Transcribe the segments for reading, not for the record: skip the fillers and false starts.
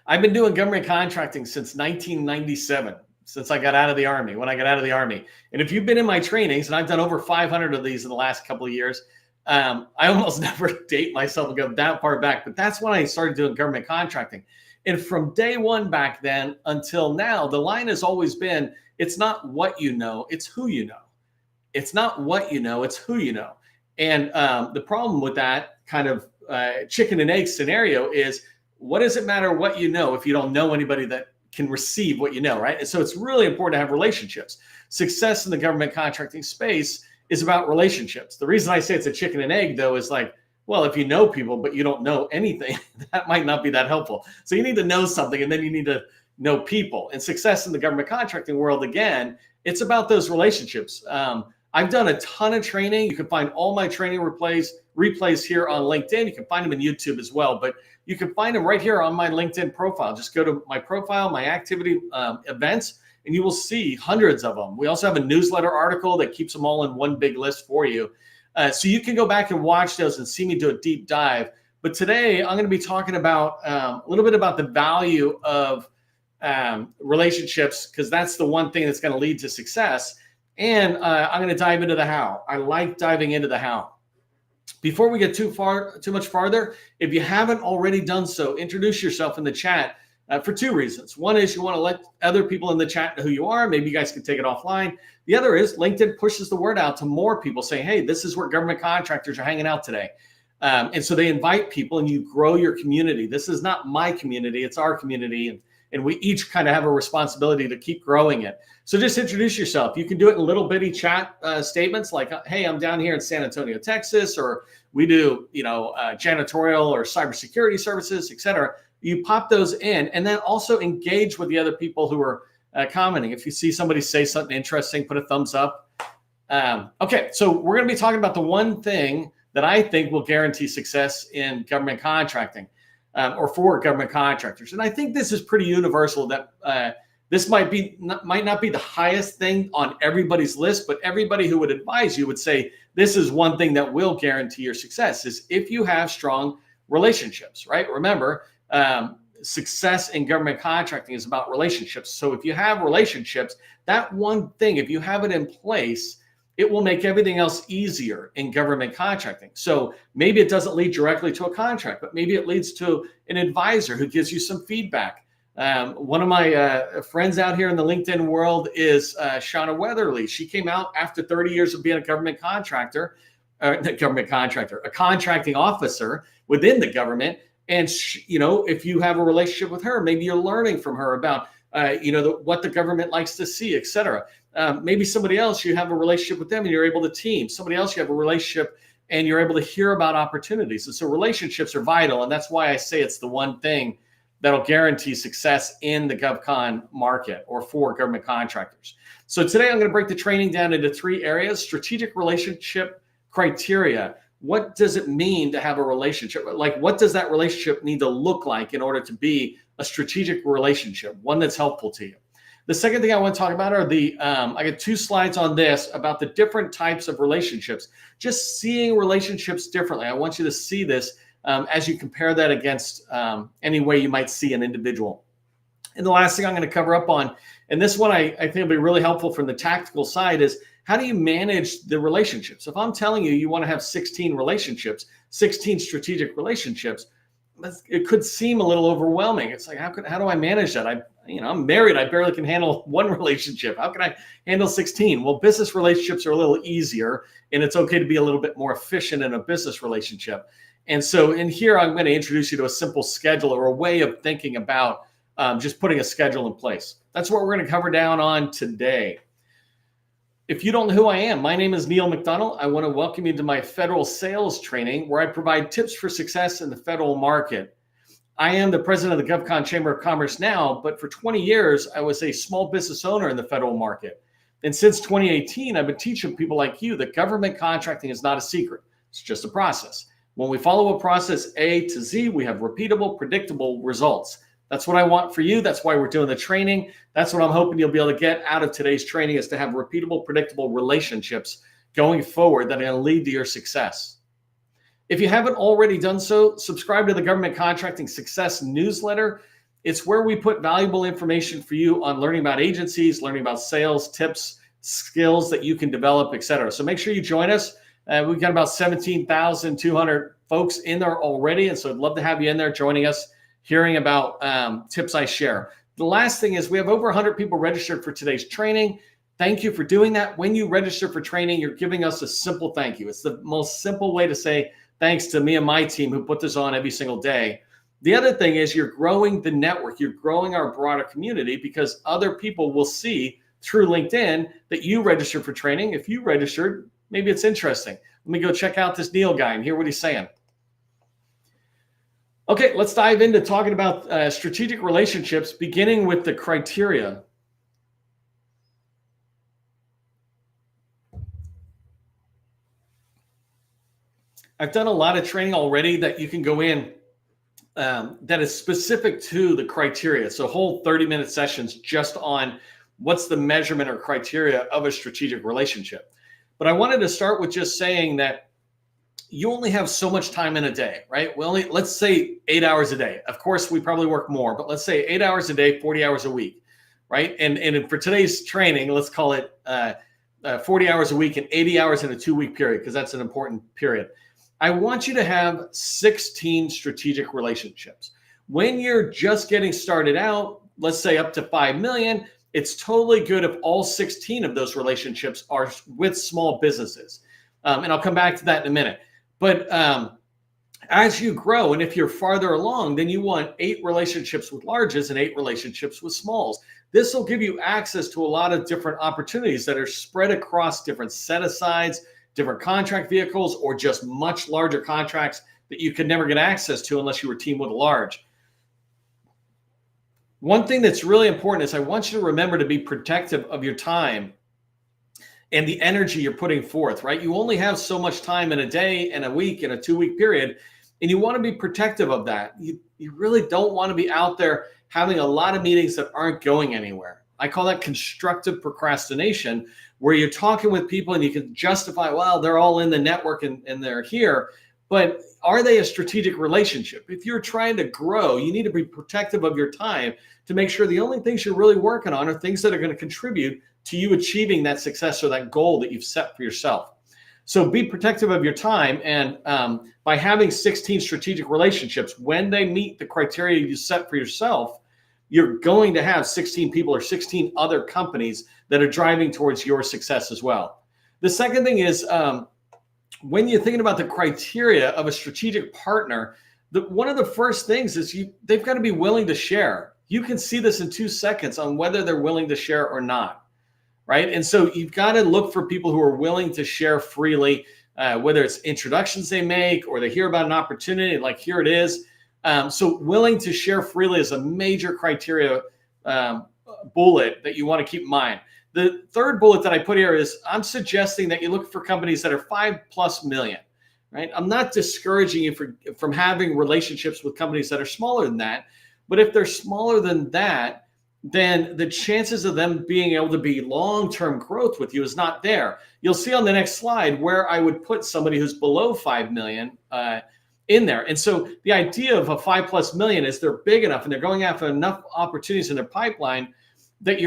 I've been doing government contracting since 1997, since I got out of the Army, when I got out of the Army. And if you've been in my trainings, and I've done over 500 of these in the last couple of years, I almost never date myself and go that far back, but that's when I started doing government contracting. And from day one back then until now, the line has always been, it's not what you know, it's who you know. It's not what you know, it's who you know. And the problem with that kind of chicken and egg scenario is, what does it matter what you know if you don't know anybody that can receive what you know, right? And so it's really important to have relationships. Success in the government contracting space is about relationships. The reason I say it's a chicken and egg, though, is like, well, if you know people, but you don't know anything, that might not be that helpful. So you need to know something, and then you need to know people. And success in the government contracting world, again, it's about those relationships. I've done a ton of training. You can find all my training replays here on LinkedIn. You can find them in YouTube as well, but you can find them right here on my LinkedIn profile. Just go to my profile, my activity events, and you will see hundreds of them. We also have a newsletter article that keeps them all in one big list for you. So you can go back and watch those and see me do a deep dive. But today I'm going to be talking about a little bit about the value of relationships, because that's the one thing that's going to lead to success. And I'm going to dive into the how. I like diving into the how. Before we get too much farther, if you haven't already done so, introduce yourself in the chat for two reasons. One is you want to let other people in the chat know who you are. Maybe you guys can take it offline. The other is LinkedIn pushes the word out to more people saying, hey, this is where government contractors are hanging out today. And so they invite people and you grow your community. This is not my community, it's our community. And we each kind of have a responsibility to keep growing it. So just introduce yourself. You can do it in little bitty chat statements like, hey, I'm down here in San Antonio, Texas, or we do, janitorial or cybersecurity services, et cetera. You pop those in, and then also engage with the other people who are commenting. If you see somebody say something interesting, put a thumbs up. Okay, so we're going to be talking about the one thing that I think will guarantee success in government contracting. Or for government contractors. And I think this is pretty universal, that this might not be the highest thing on everybody's list, but everybody who would advise you would say this is one thing that will guarantee your success, is if you have strong relationships, right? Remember, success in government contracting is about relationships. So if you have relationships, that one thing, if you have it in place, it will make everything else easier in government contracting. So maybe it doesn't lead directly to a contract, but maybe it leads to an advisor who gives you some feedback. One of my friends out here in the LinkedIn world is Shauna Weatherly. She came out after 30 years of being a government contractor, a contracting officer within the government. And if you have a relationship with her, maybe you're learning from her about what the government likes to see, et cetera. Maybe somebody else, you have a relationship with them and you're able to team. Somebody else, you have a relationship and you're able to hear about opportunities. And so relationships are vital. And that's why I say it's the one thing that'll guarantee success in the GovCon market or for government contractors. So today I'm going to break the training down into three areas: strategic relationship criteria. What does it mean to have a relationship? Like, what does that relationship need to look like in order to be a strategic relationship, one that's helpful to you? The second thing I want to talk about are I got 2 slides on this about the different types of relationships, just seeing relationships differently. I want you to see this as you compare that against any way you might see an individual. And the last thing I'm going to cover up on, and this one I think will be really helpful from the tactical side, is how do you manage the relationships? If I'm telling you want to have 16 relationships, 16 strategic relationships, it could seem a little overwhelming. It's like, how do I manage that? I'm married. I barely can handle one relationship. How can I handle 16? Well, business relationships are a little easier, and it's okay to be a little bit more efficient in a business relationship. And so in here, I'm going to introduce you to a simple schedule, or a way of thinking about just putting a schedule in place. That's what we're going to cover down on today. If you don't know who I am, my name is Neil McDonnell. I want to welcome you to my federal sales training, where I provide tips for success in the federal market. I am the president of the GovCon Chamber of Commerce now, but for 20 years, I was a small business owner in the federal market. And since 2018, I've been teaching people like you that government contracting is not a secret. It's just a process. When we follow a process A to Z, we have repeatable, predictable results. That's what I want for you. That's why we're doing the training. That's what I'm hoping you'll be able to get out of today's training, is to have repeatable, predictable relationships going forward that are going to lead to your success. If you haven't already done so, subscribe to the Government Contracting Success newsletter. It's where we put valuable information for you on learning about agencies, learning about sales, tips, skills that you can develop, etc. So make sure you join us. We've got about 17,200 folks in there already. And so I'd love to have you in there joining us, hearing about tips I share. The last thing is we have over 100 people registered for today's training. Thank you for doing that. When you register for training, you're giving us a simple thank you. It's the most simple way to say thanks to me and my team who put this on every single day. The other thing is you're growing the network. You're growing our broader community because other people will see through LinkedIn that you registered for training. If you registered, maybe it's interesting. Let me go check out this Neil guy and hear what he's saying. Okay, let's dive into talking about strategic relationships, beginning with the criteria. I've done a lot of training already that you can go in that is specific to the criteria. So whole 30-minute sessions just on what's the measurement or criteria of a strategic relationship. But I wanted to start with just saying that you only have so much time in a day, right? Let's say 8 hours a day. Of course, we probably work more, but let's say 8 hours a day, 40 hours a week, right? And for today's training, let's call it 40 hours a week and 80 hours in a 2-week period, because that's an important period. I want you to have 16 strategic relationships. When you're just getting started out, let's say up to 5 million, it's totally good if all 16 of those relationships are with small businesses. And I'll come back to that in a minute. But as you grow, and if you're farther along, then you want 8 relationships with larges and 8 relationships with smalls. This will give you access to a lot of different opportunities that are spread across different set-asides, different contract vehicles, or just much larger contracts that you could never get access to unless you were teamed with a large. One thing that's really important is I want you to remember to be protective of your time and the energy you're putting forth, right? You only have so much time in a day and a week and a 2-week period, and you want to be protective of that. You really don't want to be out there having a lot of meetings that aren't going anywhere. I call that constructive procrastination, where you're talking with people and you can justify, well, they're all in the network and they're here, but are they a strategic relationship? If you're trying to grow, you need to be protective of your time to make sure the only things you're really working on are things that are going to contribute to you achieving that success or that goal that you've set for yourself. So be protective of your time. And by having 16 strategic relationships, when they meet the criteria you set for yourself, you're going to have 16 people or 16 other companies that are driving towards your success as well. The second thing is when you're thinking about the criteria of a strategic partner, one of the first things is they've got to be willing to share. You can see this in 2 seconds on whether they're willing to share or not, right? And so you've got to look for people who are willing to share freely, whether it's introductions they make or they hear about an opportunity, like here it is. So willing to share freely is a major criteria bullet that you want to keep in mind. The third bullet that I put here is I'm suggesting that you look for companies that are 5+ million, right? I'm not discouraging you from having relationships with companies that are smaller than that. But if they're smaller than that, then the chances of them being able to be long-term growth with you is not there. You'll see on the next slide where I would put somebody who's below 5 million in there. And so the idea of a 5+ million is they're big enough and they're going after enough opportunities in their pipeline that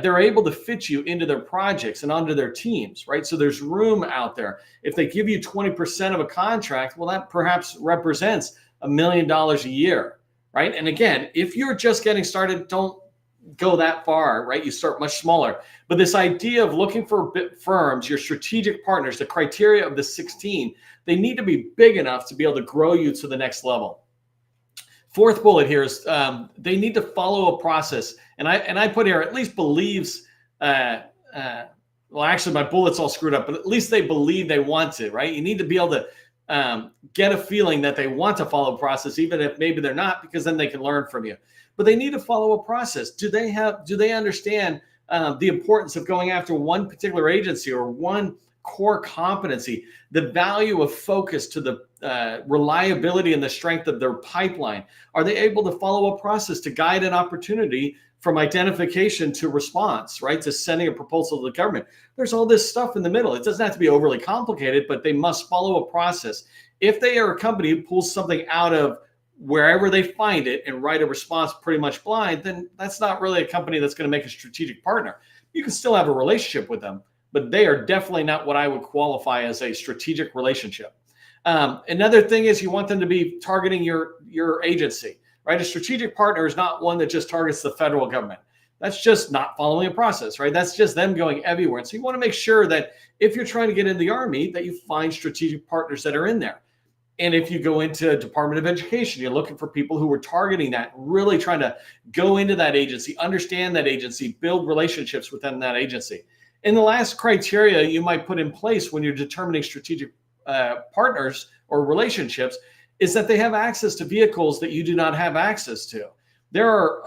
they're able to fit you into their projects and onto their teams, right? So there's room out there. If they give you 20% of a contract, well, that perhaps represents $1 million a year, right? And again, if you're just getting started, don't go that far, right? You start much smaller. But this idea of looking for firms, your strategic partners, the criteria of the 16, they need to be big enough to be able to grow you to the next level. Fourth bullet here is they need to follow a process. And I put here at least believes, well, actually my bullet's all screwed up, but at least they believe they want to, right? You need to be able to get a feeling that they want to follow a process, even if maybe they're not, because then they can learn from you. But they need to follow a process. Do they understand the importance of going after one particular agency or one core competency, the value of focus to the reliability and the strength of their pipeline? Are they able to follow a process to guide an opportunity from identification to response, right? To sending a proposal to the government. There's all this stuff in the middle. It doesn't have to be overly complicated, but they must follow a process. If they are a company who pulls something out of wherever they find it and write a response pretty much blind, then that's not really a company that's going to make a strategic partner. You can still have a relationship with them, but they are definitely not what I would qualify as a strategic relationship. Another thing is you want them to be targeting your agency, right? A strategic partner is not one that just targets the federal government. That's just not following a process, right? That's just them going everywhere. And so you want to make sure that if you're trying to get into the Army, that you find strategic partners that are in there. And if you go into Department of Education, you're looking for people who are targeting that, really trying to go into that agency, understand that agency, build relationships within that agency. And the last criteria you might put in place when you're determining strategic partners or relationships is that they have access to vehicles that you do not have access to. There are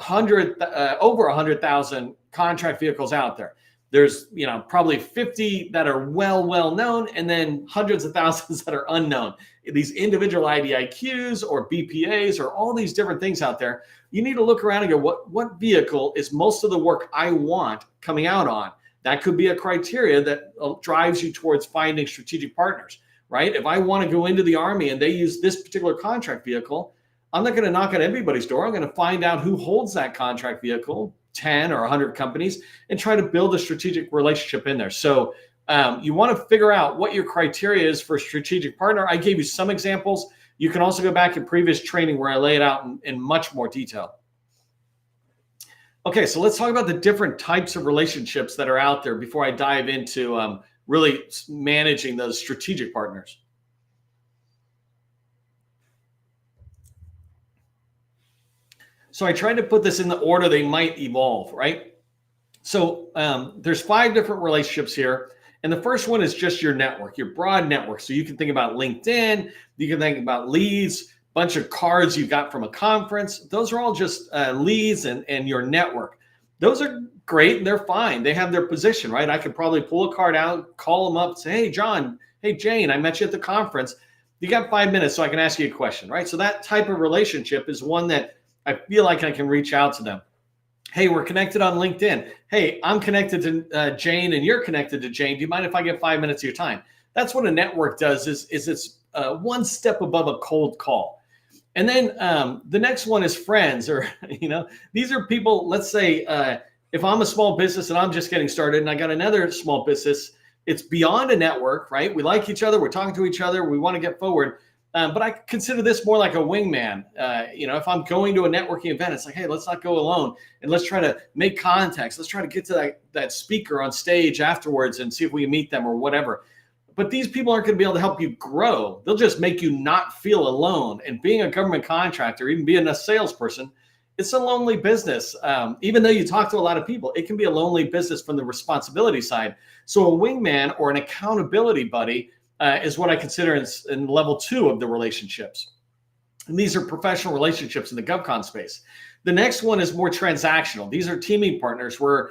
over 100,000 contract vehicles out there. There's probably 50 that are well known, and then hundreds of thousands that are unknown. These individual IDIQs or BPAs or all these different things out there. You need to look around and go, what vehicle is most of the work I want coming out on? That could be a criteria that drives you towards finding strategic partners, right? If I want to go into the Army and they use this particular contract vehicle, I'm not going to knock on everybody's door. I'm going to find out who holds that contract vehicle, 10 or 100 companies, and try to build a strategic relationship in there. So you want to figure out what your criteria is for a strategic partner. I gave you some examples. You can also go back in previous training where I lay it out in much more detail. Okay, so let's talk about the different types of relationships that are out there before I dive into really managing those strategic partners. So I tried to put this in the order they might evolve, right? So there's 5 different relationships here. And the first one is just your network, your broad network. So you can think about LinkedIn, you can think about leads, bunch of cards you got from a conference. Those are all just leads and your network. Those are great and they're fine. They have their position, right? I could probably pull a card out, call them up, say, hey, John, hey, Jane, I met you at the conference. You got 5 minutes so I can ask you a question, right? So that type of relationship is one that I feel like I can reach out to them. Hey, we're connected on LinkedIn. Hey, I'm connected to Jane and you're connected to Jane. Do you mind if I get 5 minutes of your time? That's what a network does is it's one step above a cold call. And then the next one is friends, or, these are people, let's say, if I'm a small business and I'm just getting started and I got another small business, it's beyond a network, right? We like each other. We're talking to each other. We want to get forward. But I consider this more like a wingman. If I'm going to a networking event, it's like, hey, let's not go alone and let's try to make contacts. Let's try to get to that speaker on stage afterwards and see if we can meet them or whatever. But these people aren't going to be able to help you grow. They'll just make you not feel alone. And being a government contractor, even being a salesperson, it's a lonely business. Even though you talk to a lot of people, it can be a lonely business from the responsibility side. So a wingman or an accountability buddy is what I consider in level 2 of the relationships. And these are professional relationships in the GovCon space. The next one is more transactional. These are teaming partners where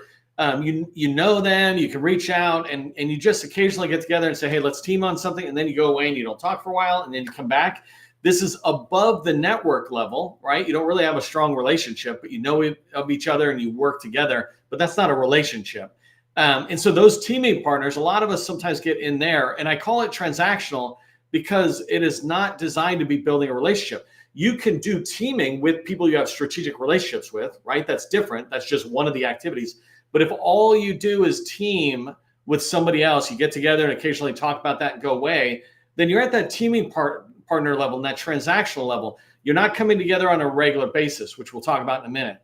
you know them, you can reach out and you just occasionally get together and say, hey, let's team on something. And then you go away and you don't talk for a while and then you come back. This is above the network level, right? You don't really have a strong relationship, but you know of each other and you work together, but that's not a relationship. And so those teaming partners, a lot of us sometimes get in there, and I call it transactional because it is not designed to be building a relationship. You can do teaming with people you have strategic relationships with, right? That's different. That's just one of the activities. But if all you do is team with somebody else, you get together and occasionally talk about that and go away, then you're at that teaming partner level and that transactional level. You're not coming together on a regular basis, which we'll talk about in a minute.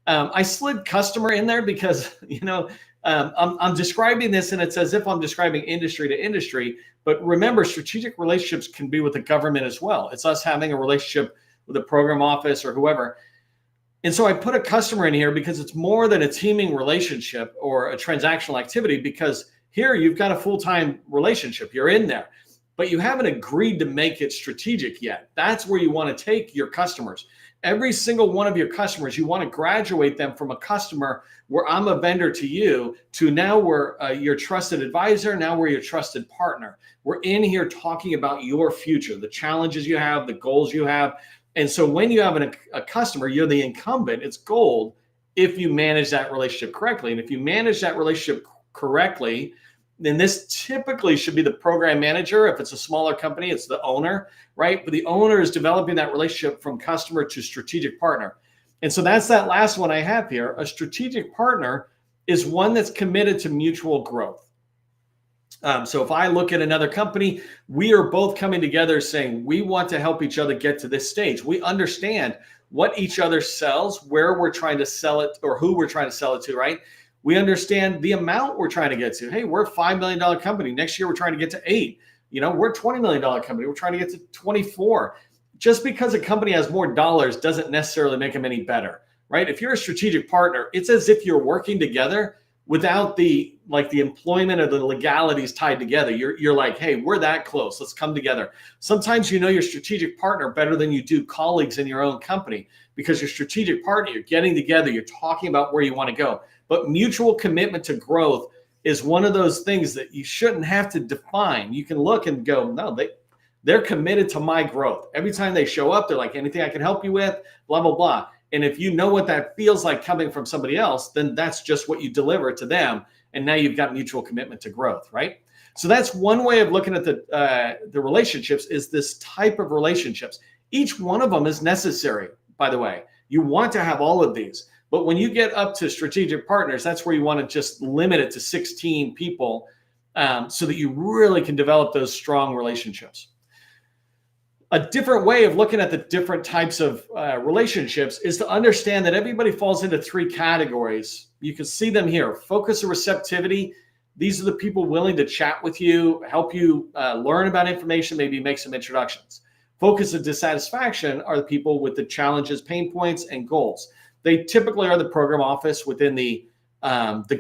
I slid customer in there because, I'm describing this and it's as if I'm describing industry to industry, but remember, strategic relationships can be with the government as well. It's us having a relationship with a program office or whoever. And so I put a customer in here because it's more than a teaming relationship or a transactional activity, because here you've got a full-time relationship. You're in there, but you haven't agreed to make it strategic yet. That's where you want to take your customers. Every single one of your customers, you want to graduate them from a customer where I'm a vendor to you to now we're your trusted advisor. Now we're your trusted partner. We're in here talking about your future, the challenges you have, the goals you have. And so when you have a customer, you're the incumbent. It's gold if you manage that relationship correctly. And if you manage that relationship correctly, then this typically should be the program manager. If it's a smaller company, it's the owner, right? But the owner is developing that relationship from customer to strategic partner. And so that's that last one I have here. A strategic partner is one that's committed to mutual growth. So if I look at another company, we are both coming together saying we want to help each other get to this stage. We understand what each other sells, where we're trying to sell it, or who we're trying to sell it to, right? We understand the amount we're trying to get to. Hey, we're a $5 million company. Next year, we're trying to get to 8. We're a $20 million company. We're trying to get to 24. Just because a company has more dollars doesn't necessarily make them any better, right? If you're a strategic partner, it's as if you're working together without the employment or the legalities tied together. You're like, hey, we're that close. Let's come together. Sometimes you know your strategic partner better than you do colleagues in your own company, because your strategic partner, you're getting together, you're talking about where you want to go. But mutual commitment to growth is one of those things that you shouldn't have to define. You can look and go, no, they're committed to my growth. Every time they show up, they're like, anything I can help you with, blah, blah, blah. And if you know what that feels like coming from somebody else, then that's just what you deliver to them. And now you've got mutual commitment to growth, right? So that's one way of looking at the relationships, is this type of relationships. Each one of them is necessary, by the way. You want to have all of these. But when you get up to strategic partners, that's where you want to just limit it to 16 people so that you really can develop those strong relationships. A different way of looking at the different types of relationships is to understand that everybody falls into 3 categories. You can see them here. Focus or receptivity. These are the people willing to chat with you, help you learn about information, maybe make some introductions. Focus and dissatisfaction are the people with the challenges, pain points, and goals. They typically are the program office within the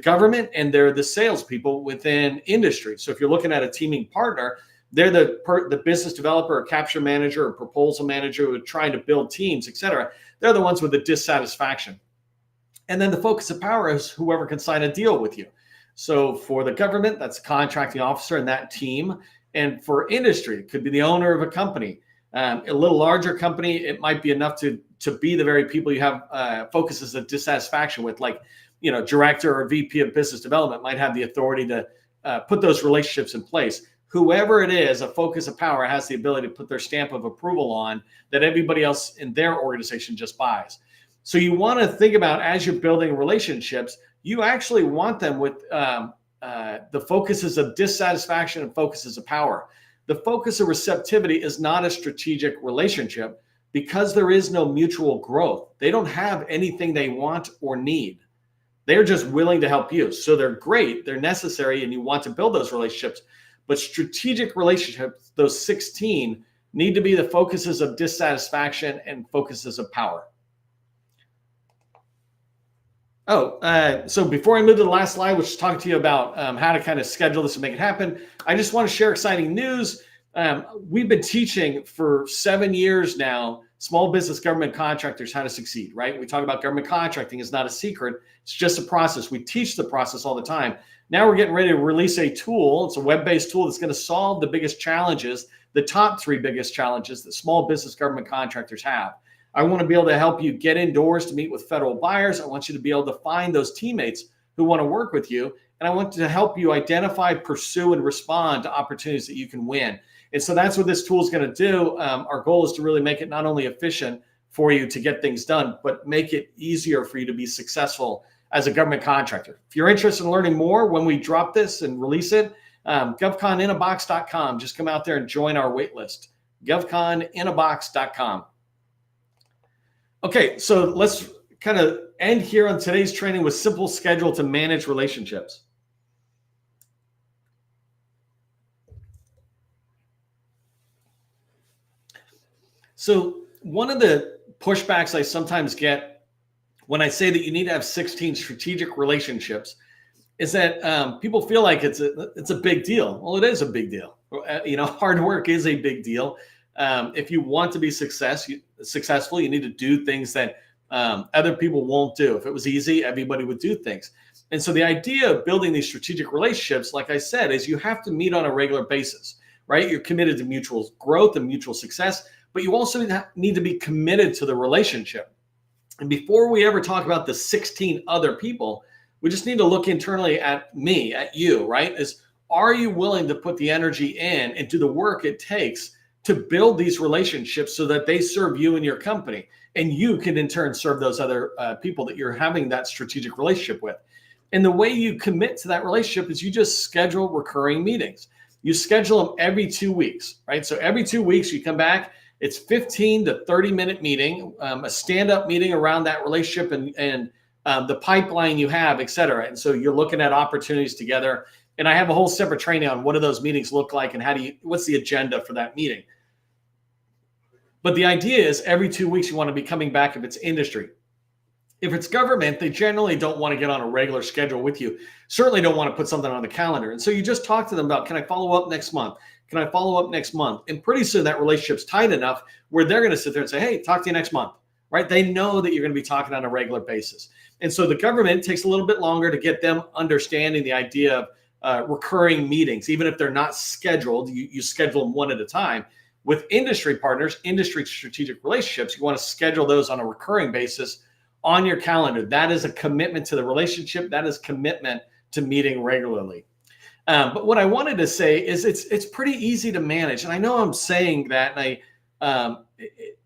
government, and they're the salespeople within industry. So if you're looking at a teaming partner, they're the business developer or capture manager or proposal manager who are trying to build teams, et cetera. They're the ones with the dissatisfaction. And then the focus of power is whoever can sign a deal with you. So for the government, that's a contracting officer and that team. And for industry, it could be the owner of a company. A little larger company, it might be enough to be the very people you have focuses of dissatisfaction with, like, director or VP of business development might have the authority to put those relationships in place. Whoever it is, a focus of power has the ability to put their stamp of approval on that everybody else in their organization just buys. So you want to think about, as you're building relationships, you actually want them with the focuses of dissatisfaction and focuses of power. The focus of receptivity is not a strategic relationship because there is no mutual growth. They don't have anything they want or need. They're just willing to help you. So they're great, they're necessary, and you want to build those relationships. But strategic relationships, those 16, need to be the focuses of dissatisfaction and focuses of power. So before I move to the last slide, which is talking to you about how to kind of schedule this and make it happen, I just want to share exciting news. We've been teaching for 7 years now, small business government contractors, how to succeed, right? We talk about government contracting is not a secret. It's just a process. We teach the process all the time. Now we're getting ready to release a tool. It's a web-based tool that's going to solve the biggest challenges, the top 3 biggest challenges that small business government contractors have. I want to be able to help you get indoors to meet with federal buyers. I want you to be able to find those teammates who want to work with you. And I want to help you identify, pursue, and respond to opportunities that you can win. And so that's what this tool is going to do. Our goal is to really make it not only efficient for you to get things done, but make it easier for you to be successful as a government contractor. If you're interested in learning more when we drop this and release it, GovConinAbox.com. Just come out there and join our wait list. GovConinAbox.com. Okay, so let's kind of end here on today's training with simple schedule to manage relationships. So one of the pushbacks I sometimes get when I say that you need to have 16 strategic relationships is that people feel like it's a big deal. Well, it is a big deal. Hard work is a big deal. If you want to be successful, you need to do things that other people won't do. If it was easy, everybody would do things. And so the idea of building these strategic relationships, like I said, is you have to meet on a regular basis, right? You're committed to mutual growth and mutual success, but you also need to be committed to the relationship. And before we ever talk about the 16 other people, we just need to look internally at me, at you, right? are you willing to put the energy in and do the work it takes to build these relationships so that they serve you and your company, and you can in turn serve those other people that you're having that strategic relationship with? And the way you commit to that relationship is you just schedule recurring meetings. You schedule them every 2 weeks, right? So every 2 weeks you come back, it's 15 to 30-minute meeting, a stand-up meeting around that relationship and the pipeline you have, et cetera. And so you're looking at opportunities together. And I have a whole separate training on what do those meetings look like and what's the agenda for that meeting. But the idea is every 2 weeks you want to be coming back if it's industry. If it's government, they generally don't want to get on a regular schedule with you. Certainly don't want to put something on the calendar. And so you just talk to them about, can I follow up next month? Can I follow up next month? And pretty soon that relationship's tight enough where they're going to sit there and say, hey, talk to you next month, right? They know that you're going to be talking on a regular basis. And so the government takes a little bit longer to get them understanding the idea of recurring meetings. Even if they're not scheduled, you schedule them one at a time. With industry partners, industry strategic relationships, you want to schedule those on a recurring basis on your calendar. That is a commitment to the relationship. That is commitment to meeting regularly. But what I wanted to say is it's pretty easy to manage. And I know I'm saying that, and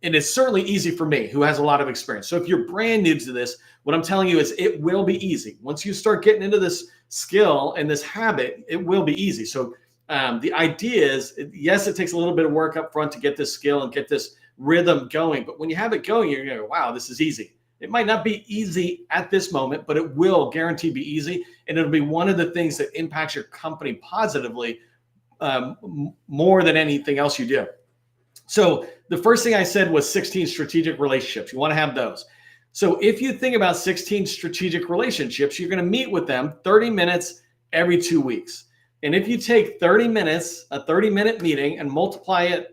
it's certainly easy for me who has a lot of experience. So if you're brand new to this, what I'm telling you is it will be easy. Once you start getting into this skill and this habit, it will be easy. So the idea is, yes, it takes a little bit of work up front to get this skill and get this rhythm going. But when you have it going, you're going to go, wow, this is easy. It might not be easy at this moment, but it will guaranteed be easy. And it'll be one of the things that impacts your company positively more than anything else you do. So the first thing I said was 16 strategic relationships. You want to have those. So if you think about 16 strategic relationships, you're going to meet with them 30 minutes every 2 weeks. And if you take 30 minutes, a 30-minute meeting, and multiply it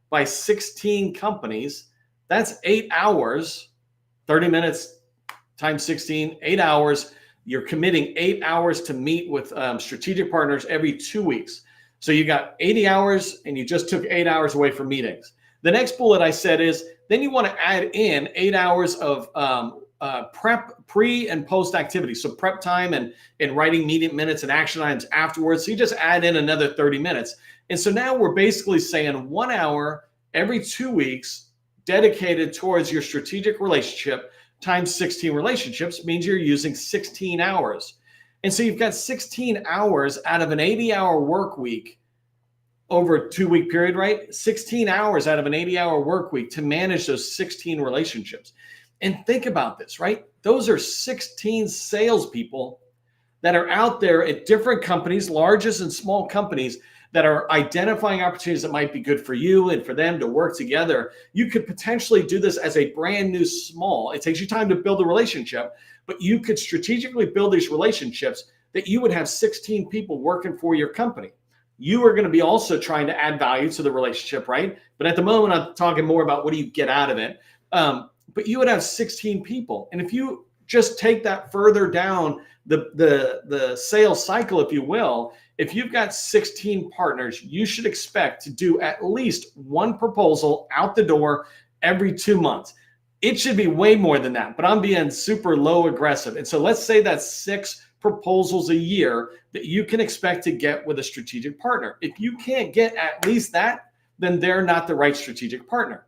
by 16 companies, that's 8 hours. 30 minutes times 16, 8 hours. You're committing 8 hours to meet with strategic partners every 2 weeks. So you got 80 hours and you just took 8 hours away from meetings. The next bullet I said is, then you want to add in 8 hours of prep, pre and post activity. So prep time and writing meeting minutes and action items afterwards. So you just add in another 30 minutes. And so now we're basically saying 1 hour every 2 weeks dedicated towards your strategic relationship times 16 relationships means you're using 16 hours. And so you've got 16 hours out of an 80-hour work week over a 2 week period, right? 16 hours out of an 80-hour work week to manage those 16 relationships. And think about this, right? Those are 16 salespeople that are out there at different companies, largest and small companies, that are identifying opportunities that might be good for you and for them to work together. You could potentially do this as a brand new small. It takes you time to build a relationship, but you could strategically build these relationships that you would have 16 people working for your company. You are going to be also trying to add value to the relationship, right? But at the moment, I'm talking more about what do you get out of it. But you would have 16 people. And if you just take that further down the sales cycle, if you will, if you've got 16 partners, you should expect to do at least one proposal out the door every 2 months. It should be way more than that, but I'm being super low aggressive. And so let's say that's 6 proposals a year that you can expect to get with a strategic partner. If you can't get at least that, then they're not the right strategic partner.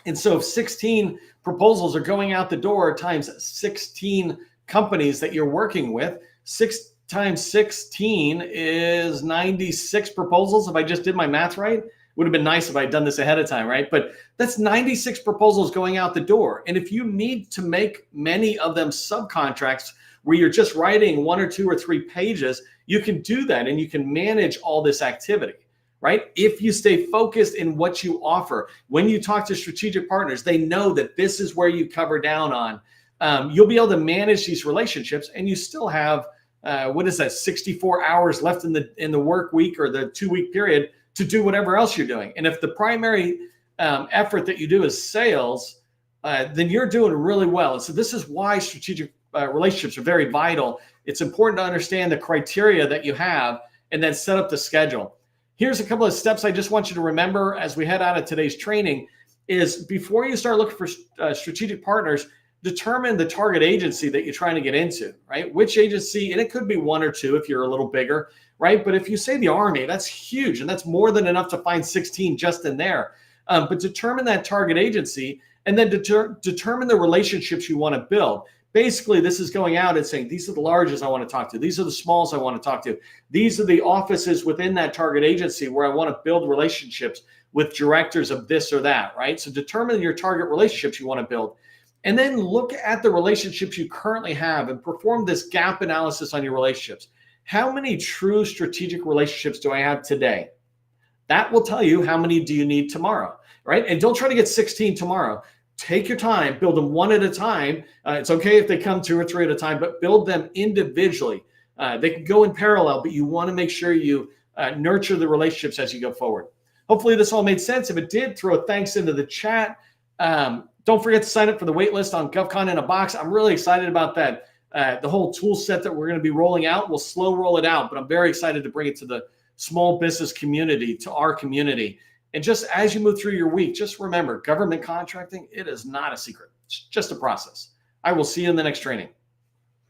And so if 16 proposals are going out the door times 16 companies that you're working with, 6 times 16 is 96 proposals. If I just did my math right, would have been nice if I'd done this ahead of time, right? But that's 96 proposals going out the door. And if you need to make many of them subcontracts where you're just writing 1 or 2 or 3 pages, you can do that and you can manage all this activity, right? If you stay focused in what you offer. When you talk to strategic partners, they know that this is where you cover down on. You'll be able to manage these relationships, and you still have 64 hours left in the work week or the 2 week period to do whatever else you're doing. And if the primary effort that you do is sales, then you're doing really well. And so this is why strategic relationships are very vital. It's important to understand the criteria that you have and then set up the schedule. Here's a couple of steps I just want you to remember as we head out of today's training is before you start looking for strategic partners, determine the target agency that you're trying to get into, right? Which agency, and it could be one or two if you're a little bigger, right? But if you say the Army, that's huge, and that's more than enough to find 16 just in there. But determine that target agency, and then determine the relationships you want to build. Basically, this is going out and saying, these are the largest I want to talk to. These are the smalls I want to talk to. These are the offices within that target agency where I want to build relationships with directors of this or that, right? So determine your target relationships you want to build. And then look at the relationships you currently have and perform this gap analysis on your relationships. How many true strategic relationships do I have today? That will tell you how many do you need tomorrow, right? And don't try to get 16 tomorrow. Take your time, build them one at a time. It's okay if they come 2 or 3 at a time, but build them individually. They can go in parallel, but you want to make sure you nurture the relationships as you go forward. Hopefully this all made sense. If it did, throw a thanks into the chat. Don't forget to sign up for the waitlist on GovCon in a Box. I'm really excited about that. The whole tool set that we're going to be rolling out, we'll slow roll it out, but I'm very excited to bring it to the small business community, to our community. And just as you move through your week, just remember, government contracting, it is not a secret. It's just a process. I will see you in the next training.